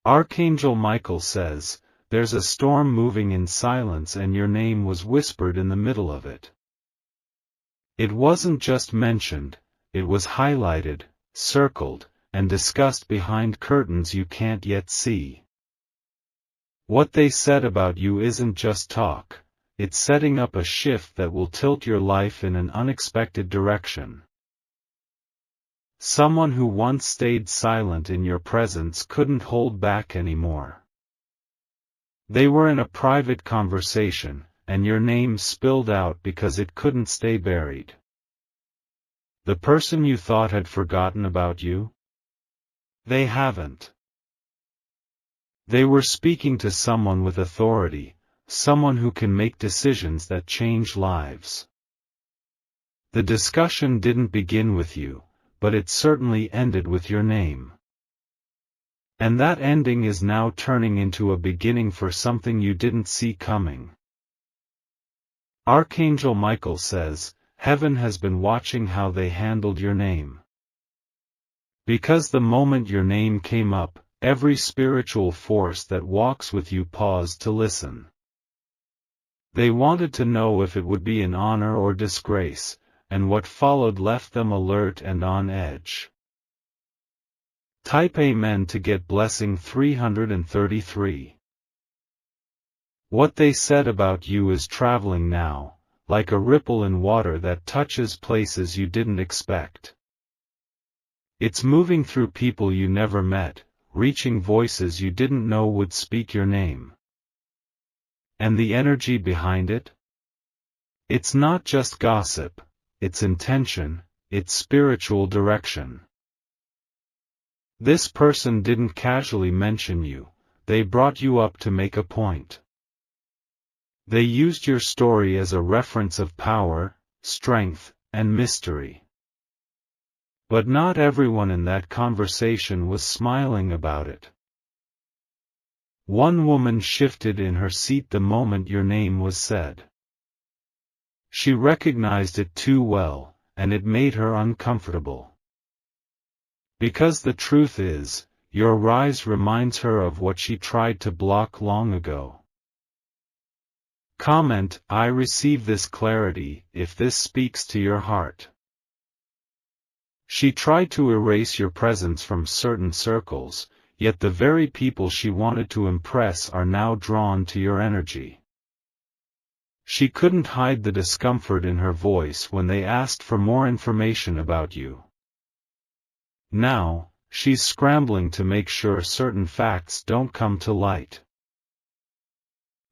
Archangel Michael says, there's a storm moving in silence and your name was whispered in the middle of it. It wasn't just mentioned, it was highlighted, circled, and discussed behind curtains you can't yet see. What they said about you isn't just talk, it's setting up a shift that will tilt your life in an unexpected direction. Someone who once stayed silent in your presence couldn't hold back anymore. They were in a private conversation, and your name spilled out because it couldn't stay buried. The person you thought had forgotten about you? They haven't. They were speaking to someone with authority, someone who can make decisions that change lives. The discussion didn't begin with you, but it certainly ended with your name. And that ending is now turning into a beginning for something you didn't see coming. Archangel Michael says, heaven has been watching how they handled your name. Because the moment your name came up, every spiritual force that walks with you paused to listen. They wanted to know if it would be an honor or disgrace, and what followed left them alert and on edge. Type Amen to get blessing 333. What they said about you is traveling now, like a ripple in water that touches places you didn't expect. It's moving through people you never met, reaching voices you didn't know would speak your name. And the energy behind it? It's not just gossip, it's intention, it's spiritual direction. This person didn't casually mention you, they brought you up to make a point. They used your story as a reference of power, strength, and mystery. But not everyone in that conversation was smiling about it. One woman shifted in her seat the moment your name was said. She recognized it too well, and it made her uncomfortable. Because the truth is, your rise reminds her of what she tried to block long ago. Comment, I receive this clarity, if this speaks to your heart. She tried to erase your presence from certain circles, yet the very people she wanted to impress are now drawn to your energy. She couldn't hide the discomfort in her voice when they asked for more information about you. Now, she's scrambling to make sure certain facts don't come to light.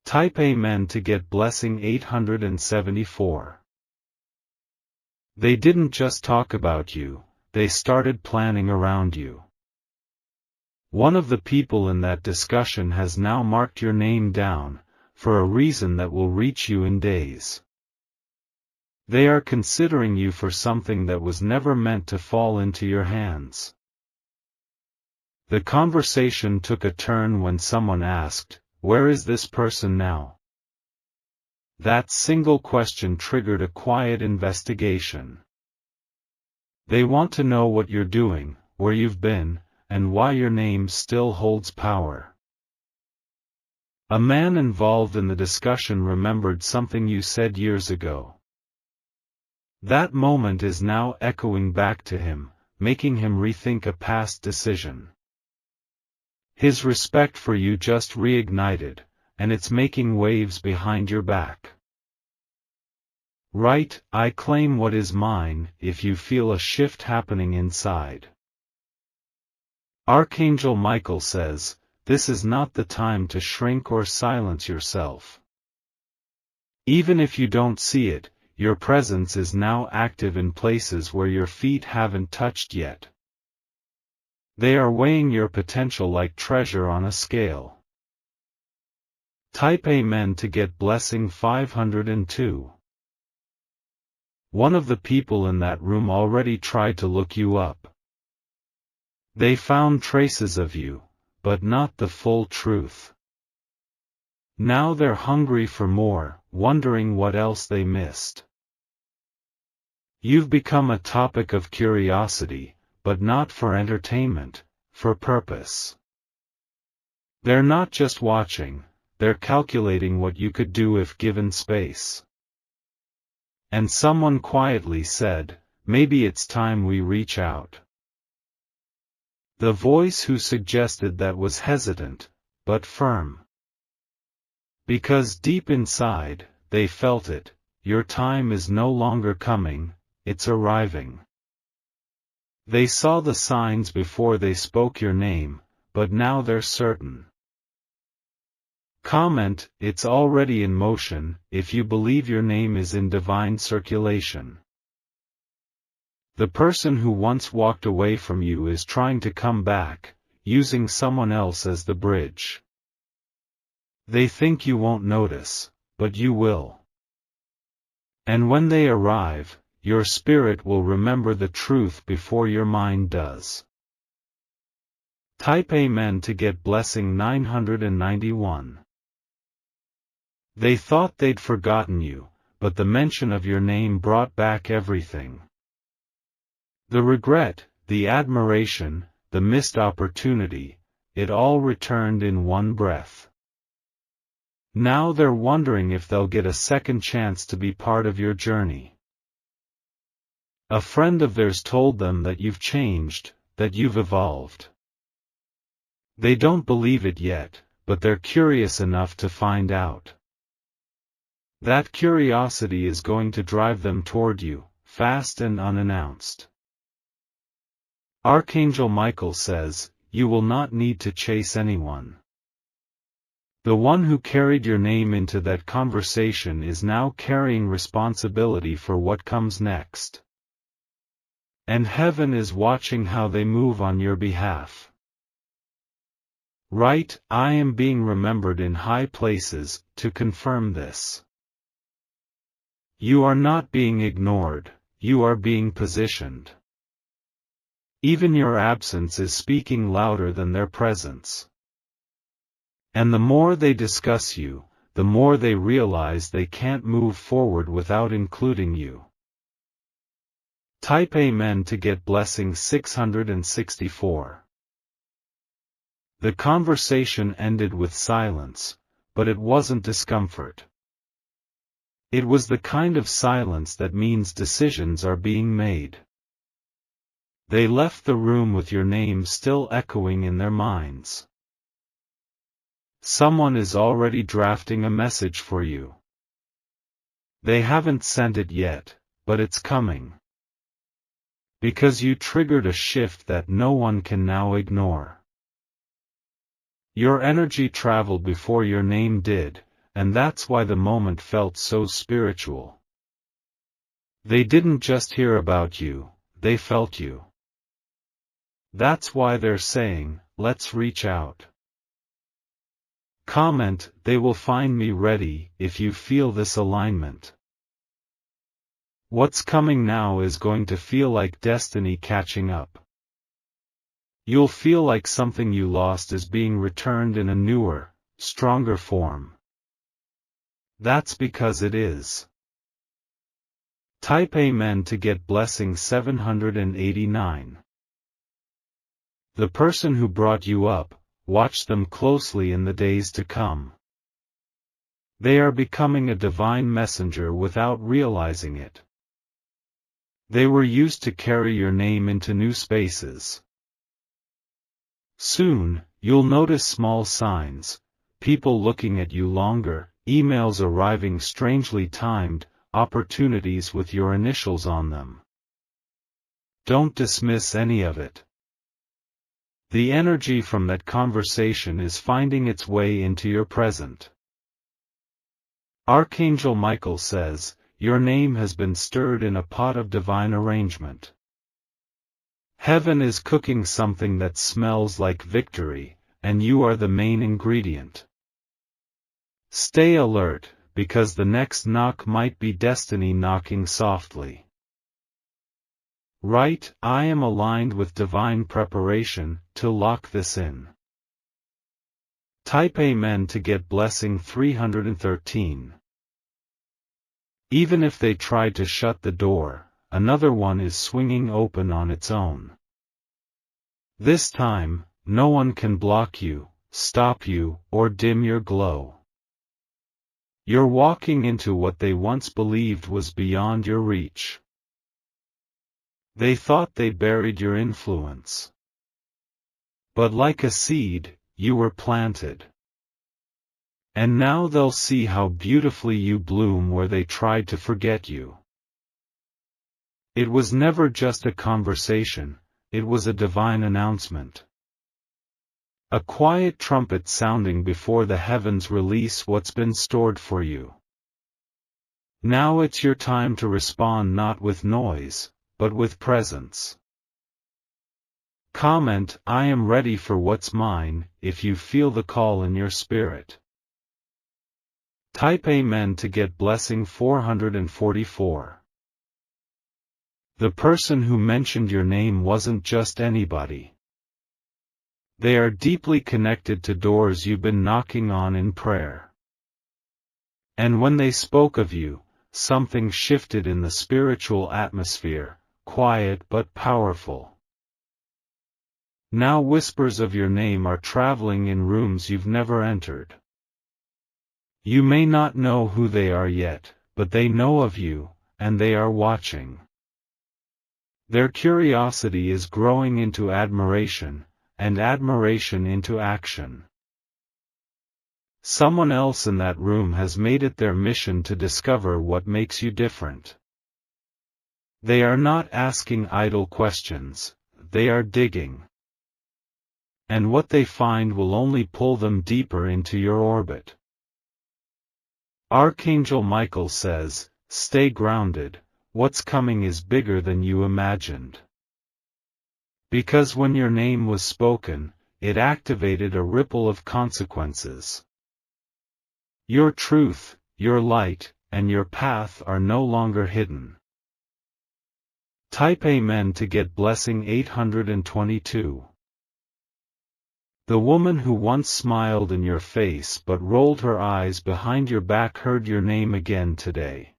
Type Amen to get blessing 874. They didn't just talk about you, they started planning around you. One of the people in that discussion has now marked your name down, for a reason that will reach you in days. They are considering you for something that was never meant to fall into your hands. The conversation took a turn when someone asked, where is this person now? That single question triggered a quiet investigation. They want to know what you're doing, where you've been, and why your name still holds power. A man involved in the discussion remembered something you said years ago. That moment is now echoing back to him, making him rethink a past decision. His respect for you just reignited, and it's making waves behind your back. Write, I claim what is mine, if you feel a shift happening inside. Archangel Michael says, this is not the time to shrink or silence yourself. Even if you don't see it, your presence is now active in places where your feet haven't touched yet. They are weighing your potential like treasure on a scale. Type Amen to get blessing 502. One of the people in that room already tried to look you up. They found traces of you, but not the full truth. Now they're hungry for more, wondering what else they missed. You've become a topic of curiosity, but not for entertainment, for purpose. They're not just watching, they're calculating what you could do if given space. And someone quietly said, maybe it's time we reach out. The voice who suggested that was hesitant, but firm. Because deep inside, they felt it, your time is no longer coming, it's arriving. They saw the signs before they spoke your name, but now they're certain. Comment, it's already in motion, if you believe your name is in divine circulation. The person who once walked away from you is trying to come back, using someone else as the bridge. They think you won't notice, but you will. And when they arrive, your spirit will remember the truth before your mind does. Type Amen to get blessing 991. They thought they'd forgotten you, but the mention of your name brought back everything. The regret, the admiration, the missed opportunity, it all returned in one breath. Now they're wondering if they'll get a second chance to be part of your journey. A friend of theirs told them that you've changed, that you've evolved. They don't believe it yet, but they're curious enough to find out. That curiosity is going to drive them toward you, fast and unannounced. Archangel Michael says, you will not need to chase anyone. The one who carried your name into that conversation is now carrying responsibility for what comes next. And heaven is watching how they move on your behalf. Right, I am being remembered in high places, to confirm this. You are not being ignored, you are being positioned. Even your absence is speaking louder than their presence. And the more they discuss you, the more they realize they can't move forward without including you. Type Amen to get blessing 664. The conversation ended with silence, but it wasn't discomfort. It was the kind of silence that means decisions are being made. They left the room with your name still echoing in their minds. Someone is already drafting a message for you. They haven't sent it yet, but it's coming. Because you triggered a shift that no one can now ignore. Your energy traveled before your name did, and that's why the moment felt so spiritual. They didn't just hear about you, they felt you. That's why they're saying, let's reach out. Comment, they will find me ready, if you feel this alignment. What's coming now is going to feel like destiny catching up. You'll feel like something you lost is being returned in a newer, stronger form. That's because it is. Type Amen to get blessing 789. The person who brought you up, watch them closely in the days to come. They are becoming a divine messenger without realizing it. They were used to carry your name into new spaces. Soon, you'll notice small signs, people looking at you longer, emails arriving strangely timed, opportunities with your initials on them. Don't dismiss any of it. The energy from that conversation is finding its way into your present. Archangel Michael says, your name has been stirred in a pot of divine arrangement. Heaven is cooking something that smells like victory, and you are the main ingredient. Stay alert, because the next knock might be destiny knocking softly. Right, I am aligned with divine preparation, to lock this in. Type Amen to get blessing 313. Even if they try to shut the door, another one is swinging open on its own. This time, no one can block you, stop you, or dim your glow. You're walking into what they once believed was beyond your reach. They thought they buried your influence. But like a seed, you were planted. And now they'll see how beautifully you bloom where they tried to forget you. It was never just a conversation, it was a divine announcement. A quiet trumpet sounding before the heavens release what's been stored for you. Now it's your time to respond, not with noise, but with presence. Comment, "I am ready for what's mine," if you feel the call in your spirit. Type Amen to get blessing 444. The person who mentioned your name wasn't just anybody. They are deeply connected to doors you've been knocking on in prayer. And when they spoke of you, something shifted in the spiritual atmosphere, quiet but powerful. Now whispers of your name are traveling in rooms you've never entered. You may not know who they are yet, but they know of you, and they are watching. Their curiosity is growing into admiration, and admiration into action. Someone else in that room has made it their mission to discover what makes you different. They are not asking idle questions, they are digging. And what they find will only pull them deeper into your orbit. Archangel Michael says, "Stay grounded, what's coming is bigger than you imagined." Because when your name was spoken, it activated a ripple of consequences. Your truth, your light, and your path are no longer hidden. Type Amen to get blessing 822. The woman who once smiled in your face but rolled her eyes behind your back heard your name again today.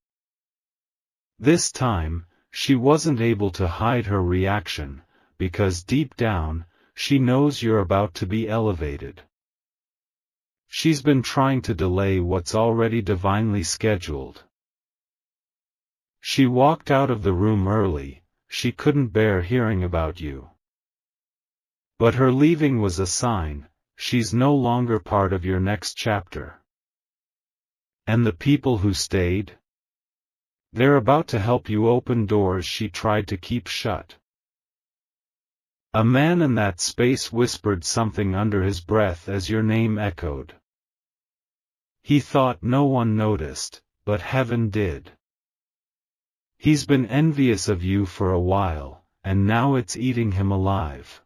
This time, she wasn't able to hide her reaction, because deep down, she knows you're about to be elevated. She's been trying to delay what's already divinely scheduled. She walked out of the room early, she couldn't bear hearing about you. But her leaving was a sign, she's no longer part of your next chapter. And the people who stayed? They're about to help you open doors she tried to keep shut. A man in that space whispered something under his breath as your name echoed. He thought no one noticed, but heaven did. He's been envious of you for a while, and now it's eating him alive.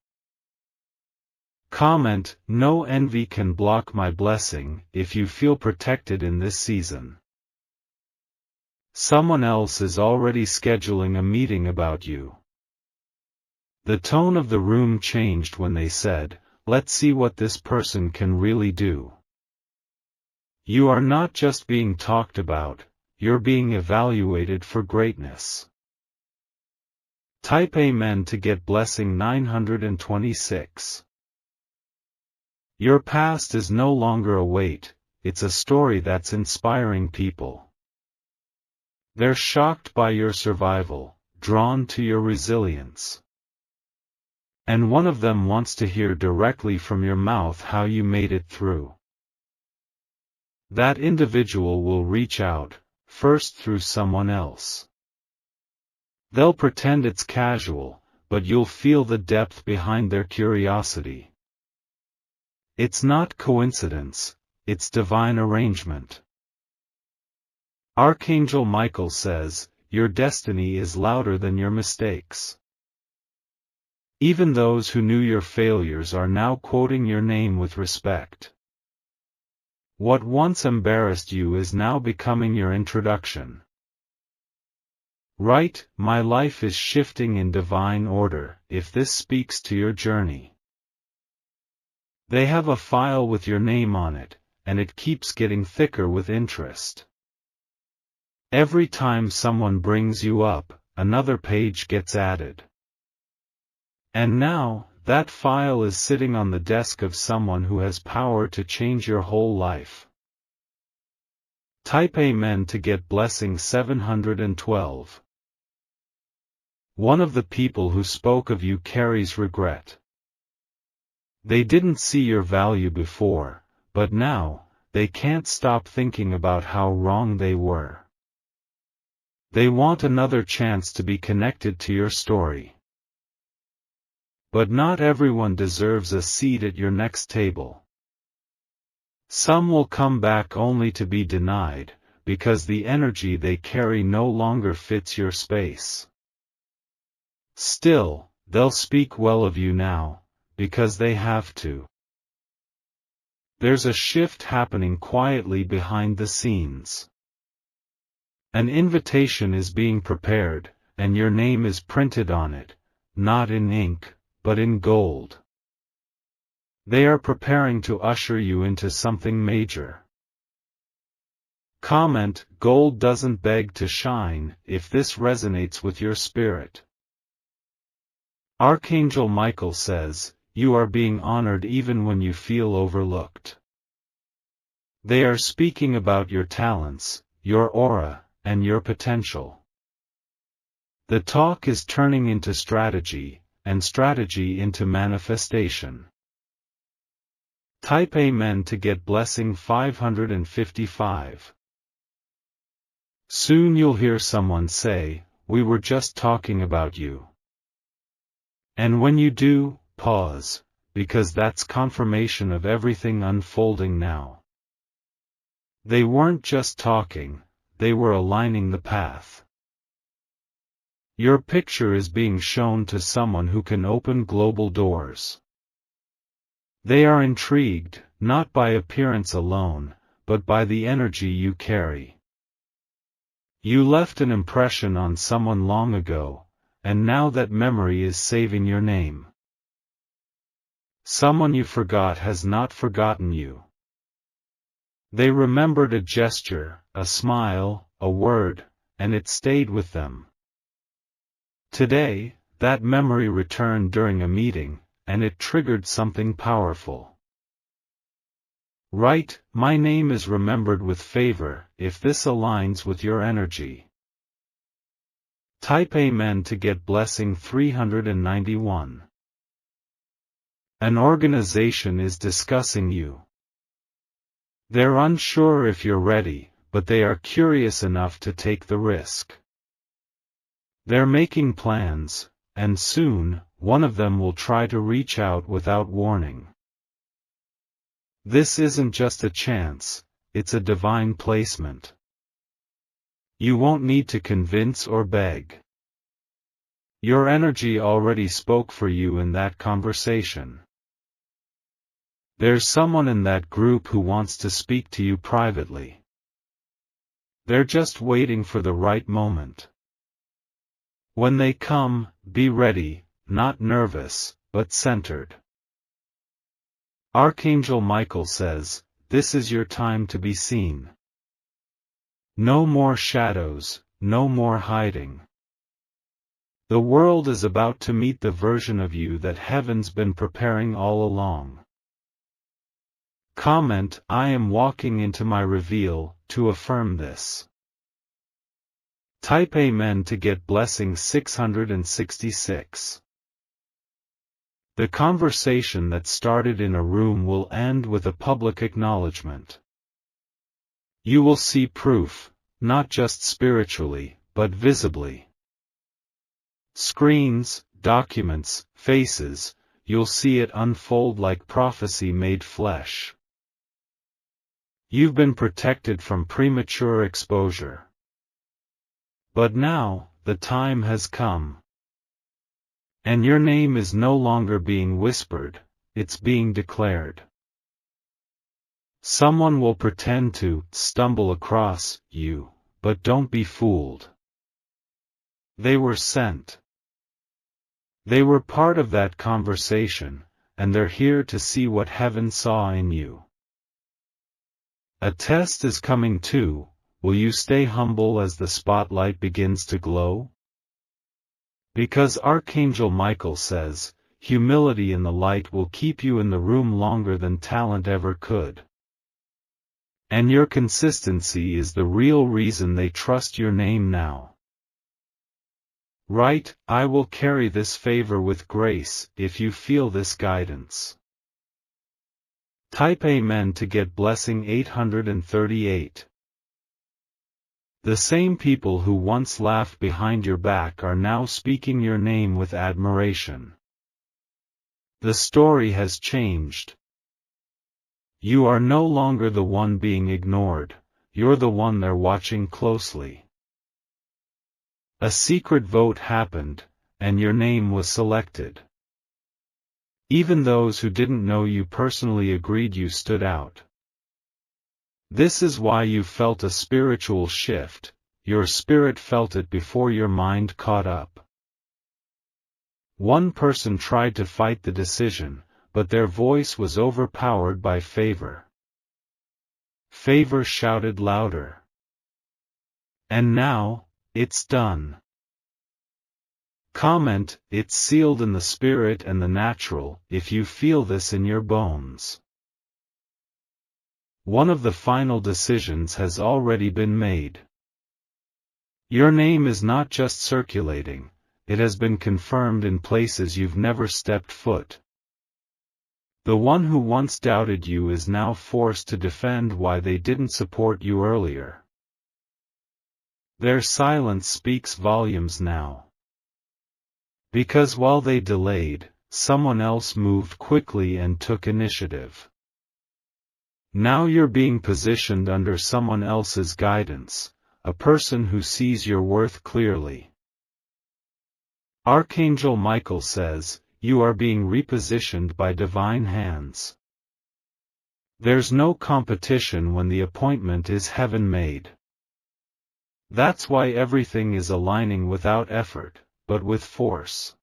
Comment, "No envy can block my blessing," if you feel protected in this season. Someone else is already scheduling a meeting about you. The tone of the room changed when they said, "Let's see what this person can really do." You are not just being talked about, you're being evaluated for greatness. Type Amen to get blessing 926. Your past is no longer a weight, it's a story that's inspiring people. They're shocked by your survival, drawn to your resilience. And one of them wants to hear directly from your mouth how you made it through. That individual will reach out, first through someone else. They'll pretend it's casual, but you'll feel the depth behind their curiosity. It's not coincidence, it's divine arrangement. Archangel Michael says, "Your destiny is louder than your mistakes." Even those who knew your failures are now quoting your name with respect. What once embarrassed you is now becoming your introduction. Write, "My life is shifting in divine order," if this speaks to your journey. They have a file with your name on it, and it keeps getting thicker with interest. Every time someone brings you up, another page gets added. And now, that file is sitting on the desk of someone who has power to change your whole life. Type Amen to get blessing 712. One of the people who spoke of you carries regret. They didn't see your value before, but now, they can't stop thinking about how wrong they were. They want another chance to be connected to your story. But not everyone deserves a seat at your next table. Some will come back only to be denied, because the energy they carry no longer fits your space. Still, they'll speak well of you now, because they have to. There's a shift happening quietly behind the scenes. An invitation is being prepared, and your name is printed on it, not in ink, but in gold. They are preparing to usher you into something major. Comment, gold doesn't beg to shine, if this resonates with your spirit. Archangel Michael says, you are being honored even when you feel overlooked. They are speaking about your talents, your aura, and your potential. The talk is turning into strategy, and strategy into manifestation. Type Amen to get blessing 555. Soon you'll hear someone say, we were just talking about you. And when you do, pause, because that's confirmation of everything unfolding now. They weren't just talking, they were aligning the path. Your picture is being shown to someone who can open global doors. They are intrigued, not by appearance alone, but by the energy you carry. You left an impression on someone long ago, and now that memory is saving your name. Someone you forgot has not forgotten you. They remembered a gesture, a smile, a word, and it stayed with them. Today, that memory returned during a meeting, and it triggered something powerful. Write, my name is remembered with favor, if this aligns with your energy. Type Amen to get blessing 391. An organization is discussing you. They're unsure if you're ready, but they are curious enough to take the risk. They're making plans, and soon, one of them will try to reach out without warning. This isn't just a chance, it's a divine placement. You won't need to convince or beg. Your energy already spoke for you in that conversation. There's someone in that group who wants to speak to you privately. They're just waiting for the right moment. When they come, be ready, not nervous, but centered. Archangel Michael says, this is your time to be seen. No more shadows, no more hiding. The world is about to meet the version of you that heaven's been preparing all along. Comment, I am walking into my reveal, to affirm this. Type Amen to get blessing 666. The conversation that started in a room will end with a public acknowledgement. You will see proof, not just spiritually, but visibly. Screens, documents, faces, you'll see it unfold like prophecy made flesh. You've been protected from premature exposure. But now, the time has come. And your name is no longer being whispered, it's being declared. Someone will pretend to stumble across you, but don't be fooled. They were sent. They were part of that conversation, and they're here to see what heaven saw in you. A test is coming too. Will you stay humble as the spotlight begins to glow? Because Archangel Michael says, humility in the light will keep you in the room longer than talent ever could. And your consistency is the real reason they trust your name now. Write, I will carry this favor with grace, if you feel this guidance. Type Amen to get blessing 838. The same people who once laughed behind your back are now speaking your name with admiration. The story has changed. You are no longer the one being ignored, you're the one they're watching closely. A secret vote happened, and your name was selected. Even those who didn't know you personally agreed you stood out. This is why you felt a spiritual shift, your spirit felt it before your mind caught up. One person tried to fight the decision, but their voice was overpowered by favor. Favor shouted louder. And now, it's done. Comment, it's sealed in the spirit and the natural, if you feel this in your bones. One of the final decisions has already been made. Your name is not just circulating, it has been confirmed in places you've never stepped foot. The one who once doubted you is now forced to defend why they didn't support you earlier. Their silence speaks volumes now. Because while they delayed, someone else moved quickly and took initiative. Now you're being positioned under someone else's guidance, a person who sees your worth clearly. Archangel Michael says, you are being repositioned by divine hands. There's no competition when the appointment is heaven-made. That's why everything is aligning without effort, but with force.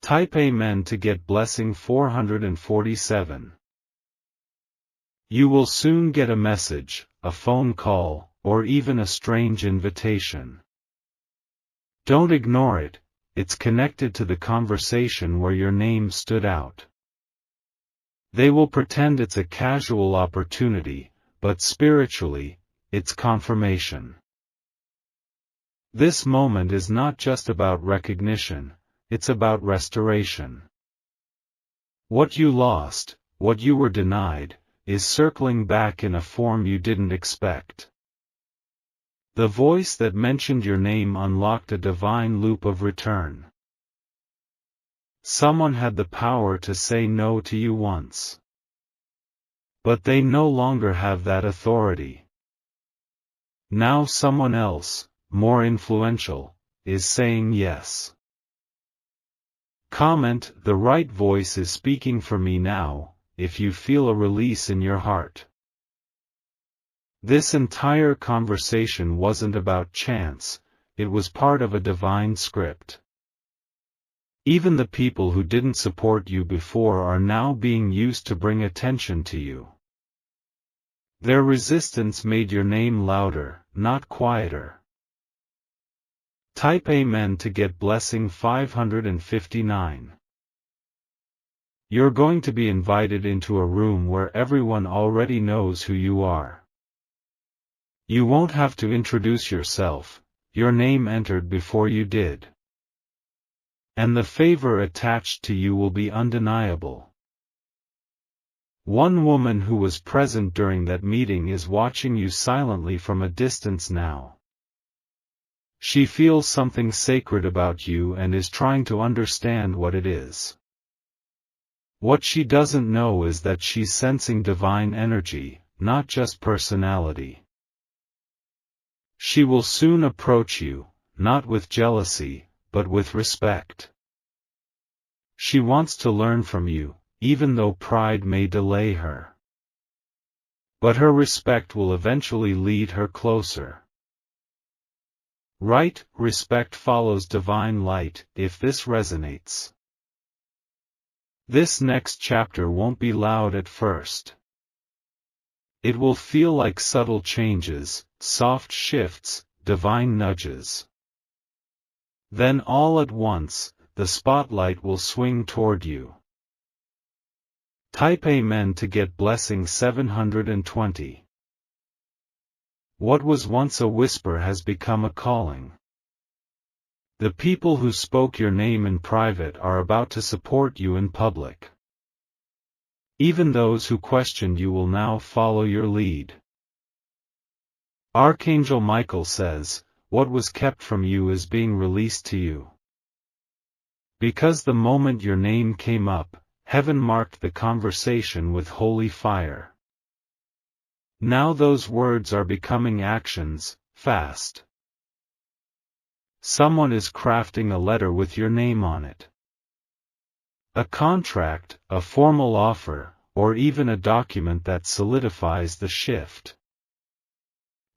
Type Amen to get blessing 447. You will soon get a message, a phone call, or even a strange invitation. Don't ignore it, it's connected to the conversation where your name stood out. They will pretend it's a casual opportunity, but spiritually, it's confirmation. This moment is not just about recognition, it's about restoration. What you lost, what you were denied, is circling back in a form you didn't expect. The voice that mentioned your name unlocked a divine loop of return. Someone had the power to say no to you once. But they no longer have that authority. Now someone else, more influential, is saying yes. Comment, the right voice is speaking for me now, if you feel a release in your heart. This entire conversation wasn't about chance, it was part of a divine script. Even the people who didn't support you before are now being used to bring attention to you. Their resistance made your name louder, not quieter. Type Amen to get blessing 559. You're going to be invited into a room where everyone already knows who you are. You won't have to introduce yourself, your name entered before you did. And the favor attached to you will be undeniable. One woman who was present during that meeting is watching you silently from a distance now. She feels something sacred about you and is trying to understand what it is. What she doesn't know is that she's sensing divine energy, not just personality. She will soon approach you, not with jealousy, but with respect. She wants to learn from you, even though pride may delay her. But her respect will eventually lead her closer. Right, respect follows divine light, if this resonates. This next chapter won't be loud at first. It will feel like subtle changes, soft shifts, divine nudges. Then all at once, the spotlight will swing toward you. Type Amen to get blessing 720. What was once a whisper has become a calling. The people who spoke your name in private are about to support you in public. Even those who questioned you will now follow your lead. Archangel Michael says, what was kept from you is being released to you. Because the moment your name came up, heaven marked the conversation with holy fire. Now those words are becoming actions, fast. Someone is crafting a letter with your name on it. A contract, a formal offer, or even a document that solidifies the shift.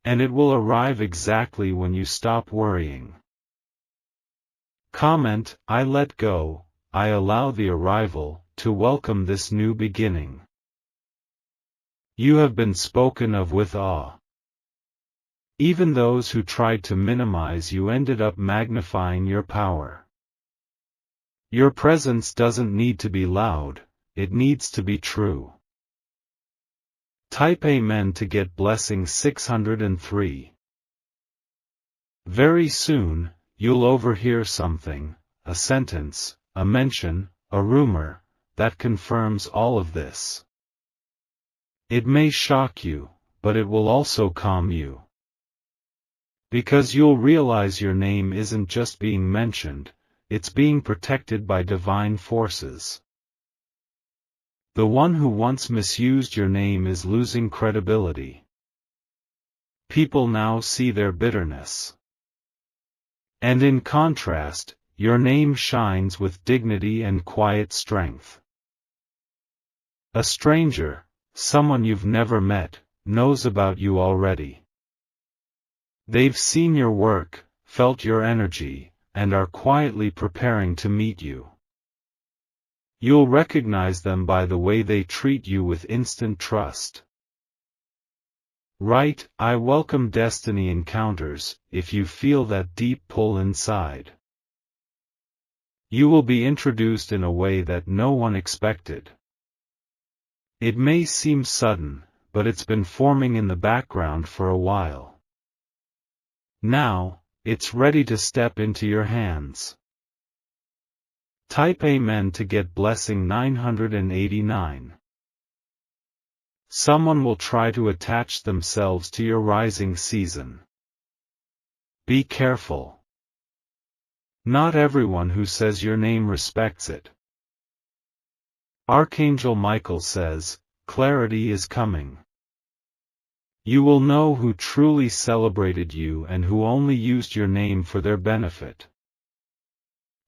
And it will arrive exactly when you stop worrying. Comment, I let go, I allow the arrival, to welcome this new beginning. You have been spoken of with awe. Even those who tried to minimize you ended up magnifying your power. Your presence doesn't need to be loud, it needs to be true. Type Amen to get blessing 603. Very soon, you'll overhear something, a sentence, a mention, a rumor, that confirms all of this. It may shock you, but it will also calm you. Because you'll realize your name isn't just being mentioned, it's being protected by divine forces. The one who once misused your name is losing credibility. People now see their bitterness. And in contrast, your name shines with dignity and quiet strength. A stranger, someone you've never met, knows about you already. They've seen your work, felt your energy, and are quietly preparing to meet you. You'll recognize them by the way they treat you with instant trust. Write, I welcome destiny encounters, if you feel that deep pull inside. You will be introduced in a way that no one expected. It may seem sudden, but it's been forming in the background for a while. Now, it's ready to step into your hands. Type Amen to get blessing 989. Someone will try to attach themselves to your rising season. Be careful. Not everyone who says your name respects it. Archangel Michael says, clarity is coming. You will know who truly celebrated you and who only used your name for their benefit.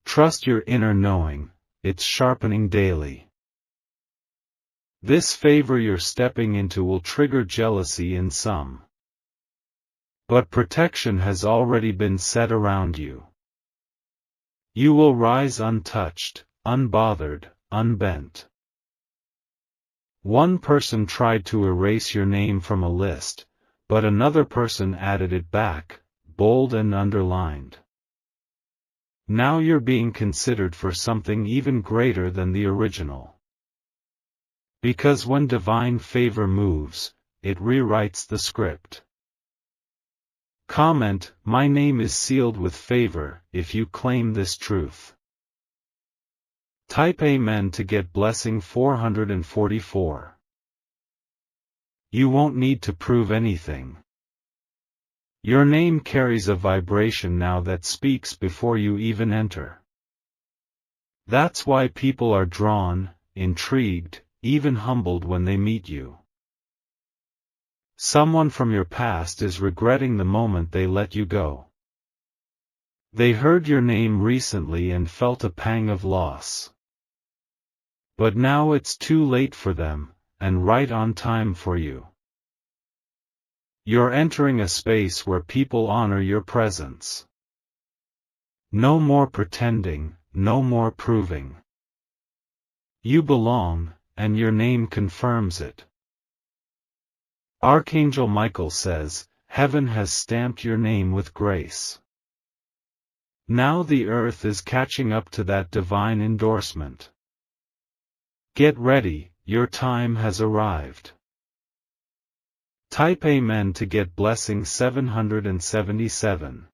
Trust your inner knowing, it's sharpening daily. This favor you're stepping into will trigger jealousy in some. But protection has already been set around you. You will rise untouched, unbothered, unbent. One person tried to erase your name from a list, but another person added it back, bold and underlined. Now you're being considered for something even greater than the original. Because when divine favor moves, it rewrites the script. Comment, my name is sealed with favor, if you claim this truth. Type Amen to get blessing 444. You won't need to prove anything. Your name carries a vibration now that speaks before you even enter. That's why people are drawn, intrigued, even humbled when they meet you. Someone from your past is regretting the moment they let you go. They heard your name recently and felt a pang of loss. But now it's too late for them, and right on time for you. You're entering a space where people honor your presence. No more pretending, no more proving. You belong, and your name confirms it. Archangel Michael says, heaven has stamped your name with grace. Now the earth is catching up to that divine endorsement. Get ready, your time has arrived. Type Amen to get blessing 777.